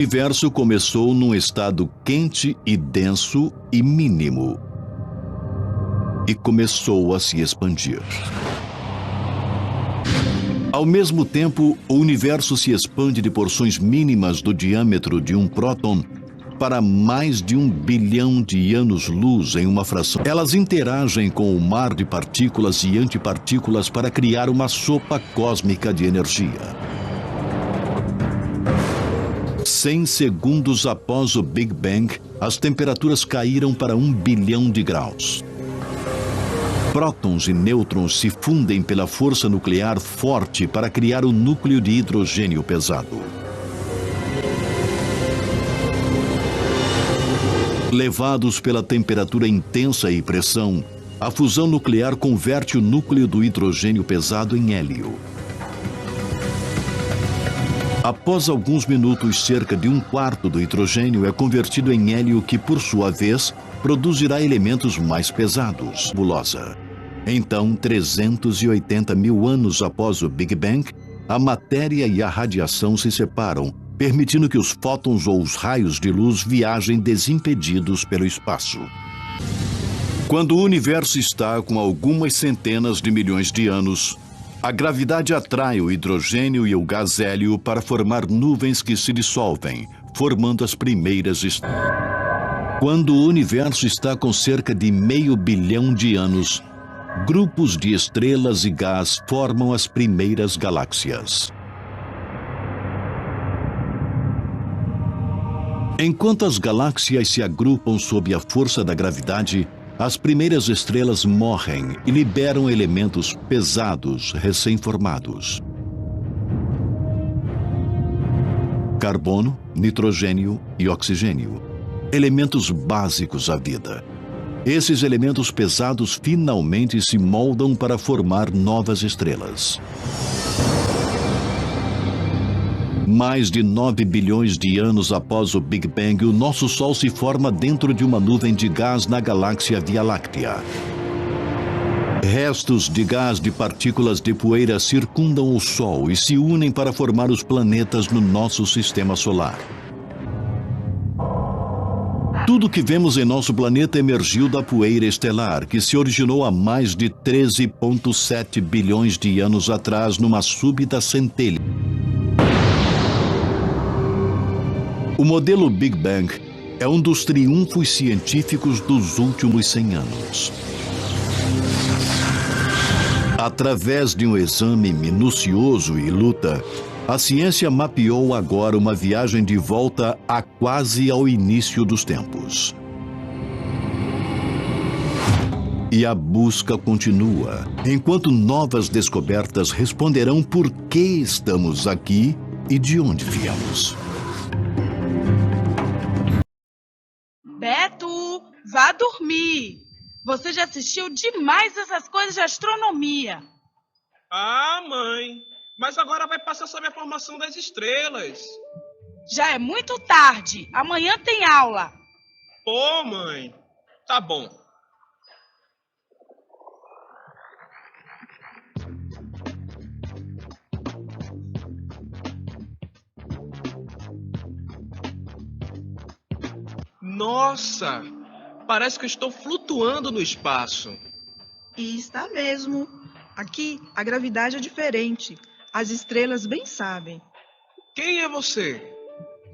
O universo começou num estado quente e denso e mínimo, e começou a se expandir. Ao mesmo tempo, o universo se expande de porções mínimas do diâmetro de um próton para mais de 1 bilhão de anos-luz em uma fração. Elas interagem com o mar de partículas e antipartículas para criar uma sopa cósmica de energia. 100 segundos após o Big Bang, as temperaturas caíram para 1 bilhão de graus. Prótons e nêutrons se fundem pela força nuclear forte para criar o núcleo de hidrogênio pesado. Levados pela temperatura intensa e pressão, a fusão nuclear converte o núcleo do hidrogênio pesado em hélio. Após alguns minutos, cerca de 1/4 do hidrogênio é convertido em hélio que, por sua vez, produzirá elementos mais pesados. Nebulosa. Então, 380 mil anos após o Big Bang, a matéria e a radiação se separam, permitindo que os fótons ou os raios de luz viajem desimpedidos pelo espaço. Quando o universo está com algumas centenas de milhões de anos, a gravidade atrai o hidrogênio e o gás hélio para formar nuvens que se dissolvem, formando as primeiras estrelas. Quando o universo está com cerca de 500 milhões de anos, grupos de estrelas e gás formam as primeiras galáxias. Enquanto as galáxias se agrupam sob a força da gravidade, as primeiras estrelas morrem e liberam elementos pesados recém-formados. Carbono, nitrogênio e oxigênio. Elementos básicos à vida. Esses elementos pesados finalmente se moldam para formar novas estrelas. Mais de 9 bilhões de anos após o Big Bang, o nosso Sol se forma dentro de uma nuvem de gás na galáxia Via Láctea. Restos de gás de partículas de poeira circundam o Sol e se unem para formar os planetas no nosso sistema solar. Tudo que vemos em nosso planeta emergiu da poeira estelar, que se originou há mais de 13,7 bilhões de anos atrás numa súbita centelha. O modelo Big Bang é um dos triunfos científicos dos últimos 100 anos. Através de um exame minucioso e luta, a ciência mapeou agora uma viagem de volta a quase ao início dos tempos. E a busca continua, enquanto novas descobertas responderão por que estamos aqui e de onde viemos. Beto, vá dormir. Você já assistiu demais essas coisas de astronomia. Ah, mãe, mas agora vai passar sobre a formação das estrelas. Já é muito tarde. Amanhã tem aula. Pô, mãe, tá bom. Nossa, parece que eu estou flutuando no espaço. E está mesmo. Aqui, a gravidade é diferente. As estrelas bem sabem. Quem é você?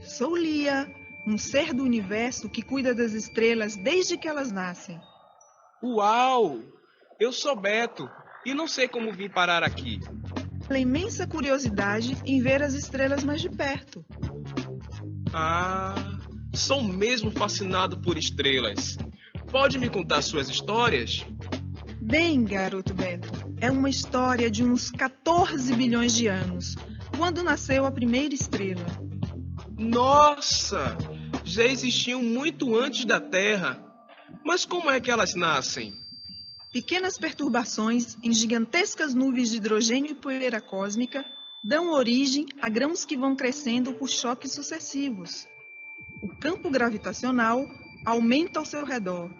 Sou Lia, um ser do universo que cuida das estrelas desde que elas nascem. Uau! Eu sou Beto e não sei como vim parar aqui. Pela imensa curiosidade em ver as estrelas mais de perto. Ah, sou mesmo fascinado por estrelas. Pode me contar suas histórias? Bem, garoto Beto, é uma história de uns 14 bilhões de anos, quando nasceu a primeira estrela. Nossa! Já existiam muito antes da Terra. Mas como é que elas nascem? Pequenas perturbações em gigantescas nuvens de hidrogênio e poeira cósmica dão origem a grãos que vão crescendo por choques sucessivos. O campo gravitacional aumenta ao seu redor,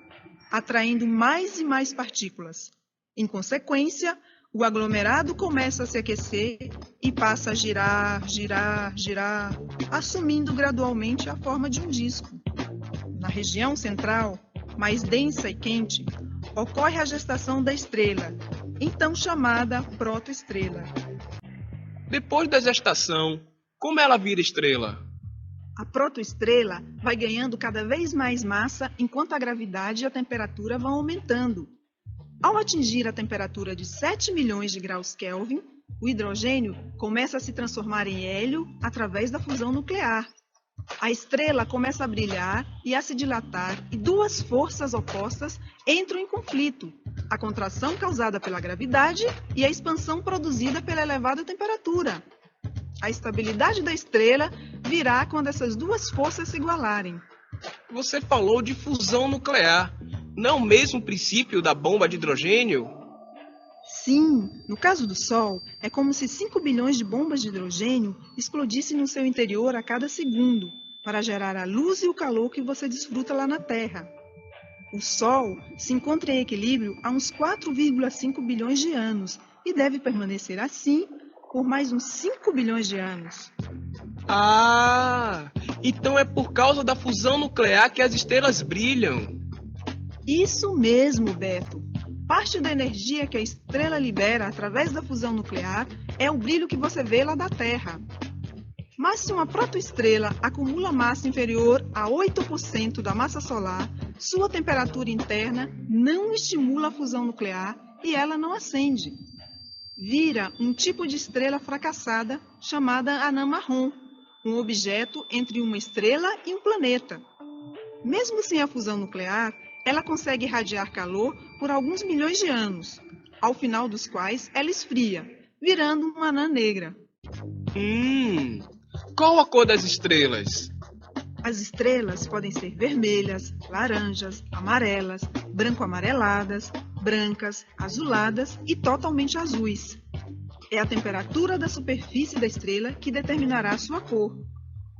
atraindo mais e mais partículas. Em consequência, O aglomerado começa a se aquecer e passa a girar, girar, girar, assumindo gradualmente a forma de um disco. Na região central, mais densa e quente, ocorre a gestação da estrela, então chamada protoestrela. Depois da gestação, como ela vira estrela? A protoestrela vai ganhando cada vez mais massa enquanto a gravidade e a temperatura vão aumentando. Ao atingir a temperatura de 7 milhões de graus Kelvin, o hidrogênio começa a se transformar em hélio através da fusão nuclear. A estrela começa a brilhar e a se dilatar, e duas forças opostas entram em conflito: a contração causada pela gravidade e a expansão produzida pela elevada temperatura. A estabilidade da estrela virá quando essas duas forças se igualarem. Você falou de fusão nuclear, não o mesmo princípio da bomba de hidrogênio? Sim, no caso do Sol, é como se 5 bilhões de bombas de hidrogênio explodissem no seu interior a cada segundo, para gerar a luz e o calor que você desfruta lá na Terra. O Sol se encontra em equilíbrio há uns 4,5 bilhões de anos e deve permanecer assim por mais uns 5 bilhões de anos. Ah, então é por causa da fusão nuclear que as estrelas brilham. Isso mesmo, Beto. Parte da energia que a estrela libera através da fusão nuclear é o brilho que você vê lá da Terra. Mas se uma protoestrela acumula massa inferior a 8% da massa solar, sua temperatura interna não estimula a fusão nuclear e ela não acende. Vira um tipo de estrela fracassada chamada anã marrom, um objeto entre uma estrela e um planeta. Mesmo sem a fusão nuclear, ela consegue irradiar calor por alguns milhões de anos, ao final dos quais ela esfria, virando uma anã negra. Qual a cor das estrelas? As estrelas podem ser vermelhas, laranjas, amarelas, branco-amareladas, brancas, azuladas e totalmente azuis. É a temperatura da superfície da estrela que determinará sua cor.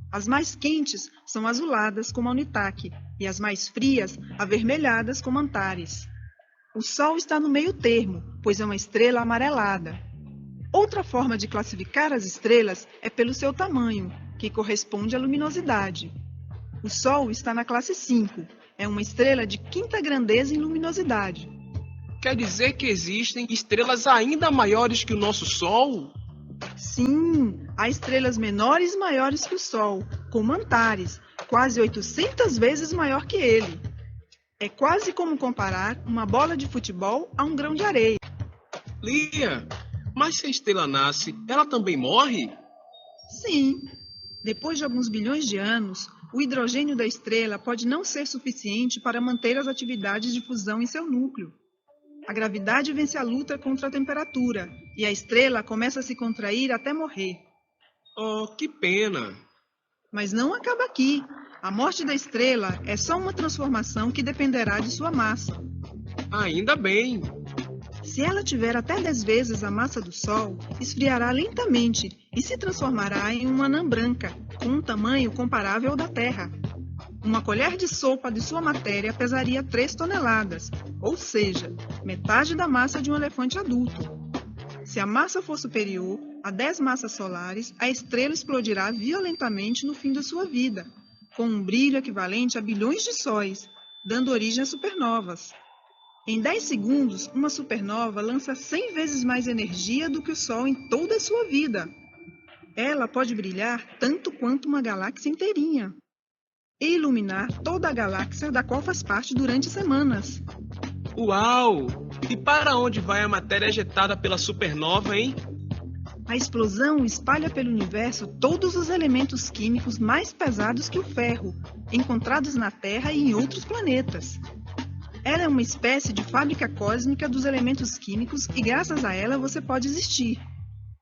As mais quentes são azuladas, como a Unitac, e as mais frias, avermelhadas, como a Antares. O Sol está no meio termo, pois é uma estrela amarelada. Outra forma de classificar as estrelas é pelo seu tamanho, que corresponde à luminosidade. O Sol está na classe 5, é uma estrela de quinta grandeza em luminosidade. Quer dizer que existem estrelas ainda maiores que o nosso Sol? Sim, há estrelas menores e maiores que o Sol, como Antares, quase 800 vezes maior que ele. É quase como comparar uma bola de futebol a um grão de areia. Lia, mas se a estrela nasce, ela também morre? Sim, depois de alguns bilhões de anos, o hidrogênio da estrela pode não ser suficiente para manter as atividades de fusão em seu núcleo. A gravidade vence a luta contra a temperatura e a estrela começa a se contrair até morrer. Oh, que pena! Mas não acaba aqui. A morte da estrela é só uma transformação que dependerá de sua massa. Ainda bem! Se ela tiver até 10 vezes a massa do Sol, esfriará lentamente e se transformará em uma anã branca, com um tamanho comparável ao da Terra. Uma colher de sopa de sua matéria pesaria 3 toneladas, ou seja, metade da massa de um elefante adulto. Se a massa for superior a 10 massas solares, a estrela explodirá violentamente no fim da sua vida, com um brilho equivalente a bilhões de sóis, dando origem a supernovas. Em 10 segundos, uma supernova lança 100 vezes mais energia do que o Sol em toda a sua vida. Ela pode brilhar tanto quanto uma galáxia inteirinha e iluminar toda a galáxia da qual faz parte durante semanas. Uau! E para onde vai a matéria ejetada pela supernova, hein? A explosão espalha pelo universo todos os elementos químicos mais pesados que o ferro, encontrados na Terra e em outros planetas. Ela é uma espécie de fábrica cósmica dos elementos químicos e graças a ela você pode existir.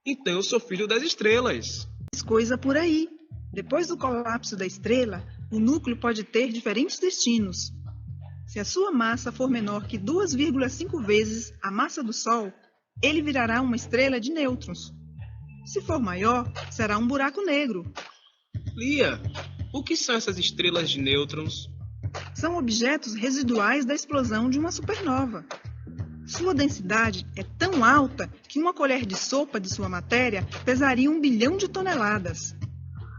Então eu sou filho das estrelas. Coisa por aí. Depois do colapso da estrela, o núcleo pode ter diferentes destinos. Se a sua massa for menor que 2,5 vezes a massa do Sol, ele virará uma estrela de nêutrons. Se for maior, será um buraco negro. Lia, o que são essas estrelas de nêutrons? São objetos residuais da explosão de uma supernova. Sua densidade é tão alta que uma colher de sopa de sua matéria pesaria 1 bilhão de toneladas.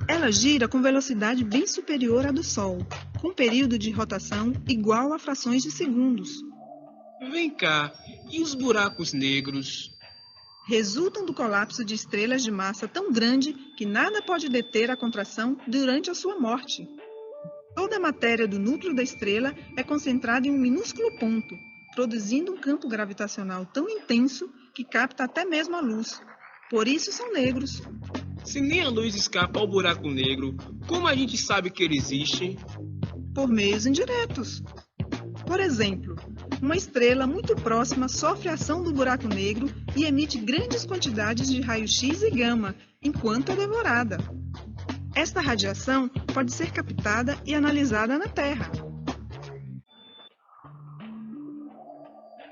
Ela gira com velocidade bem superior à do Sol, com período de rotação igual a frações de segundos. Vem cá, e os buracos negros? Resultam do colapso de estrelas de massa tão grande que nada pode deter a contração durante a sua morte. Toda a matéria do núcleo da estrela é concentrada em um minúsculo ponto, produzindo um campo gravitacional tão intenso que capta até mesmo a luz. Por isso são negros. Se nem a luz escapa ao buraco negro, como a gente sabe que ele existe? Por meios indiretos. Por exemplo, uma estrela muito próxima sofre a ação do buraco negro e emite grandes quantidades de raio-x e gama, enquanto é devorada. Esta radiação pode ser captada e analisada na Terra.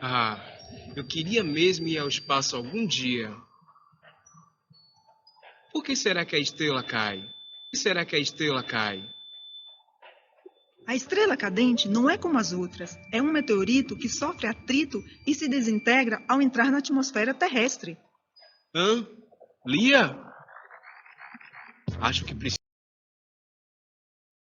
Ah, eu queria mesmo ir ao espaço algum dia. Por que será que a estrela cai? Por que será que a estrela cai? A estrela cadente não é como as outras. É um meteorito que sofre atrito e se desintegra ao entrar na atmosfera terrestre. Lia? Acho que precisa.